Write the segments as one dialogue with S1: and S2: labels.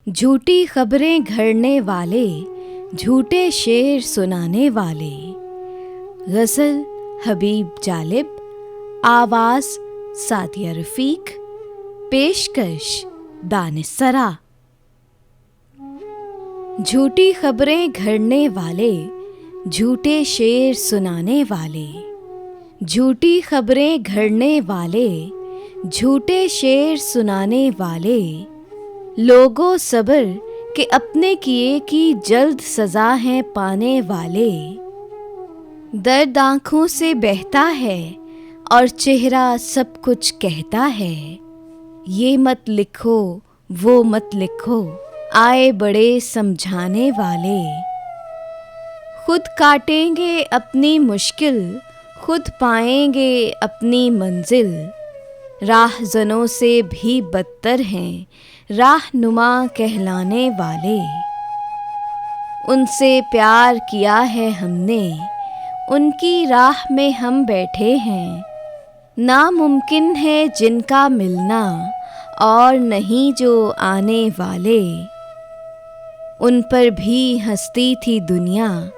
S1: झूठी खबरें घड़ने वाले, झूठे शेर सुनाने वाले। गज़ल हबीब जालिब, आवाज़ सादिया रफ़ीक, पेशकश दानिश-सरा। झूठी खबरें घड़ने वाले, झूठे शेर सुनाने वाले। झूठी खबरें घड़ने वाले, झूठे शेर सुनाने वाले। लोगों सब्र के अपने किए की जल्द सज़ा है पाने वाले। दर्द आँखों से बहता है और चेहरा सब कुछ कहता है। ये मत लिखो, वो मत लिखो, आए बड़े समझाने वाले। खुद काटेंगे अपनी मुश्किल, खुद पाएंगे अपनी मंजिल। राहज़नों से भी बदतर हैं राहनुमा कहलाने वाले। उनसे प्यार किया है हमने, उनकी राह में हम बैठे हैं। नामुमकिन है जिनका मिलना और नहीं जो आने वाले। उन पर भी हंसती थी दुनिया,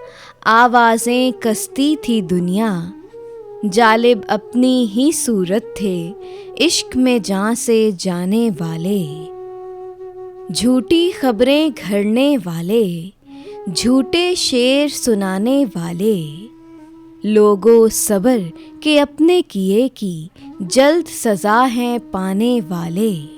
S1: आवाज़ें कसती थी दुनिया। जालिब अपनी ही सूरत थे, इश्क में जान से जाने वाले। झूठी खबरें घड़ने वाले, झूठे शेर सुनाने वाले। लोगों सब्र के अपने किए की जल्द सज़ा है पाने वाले।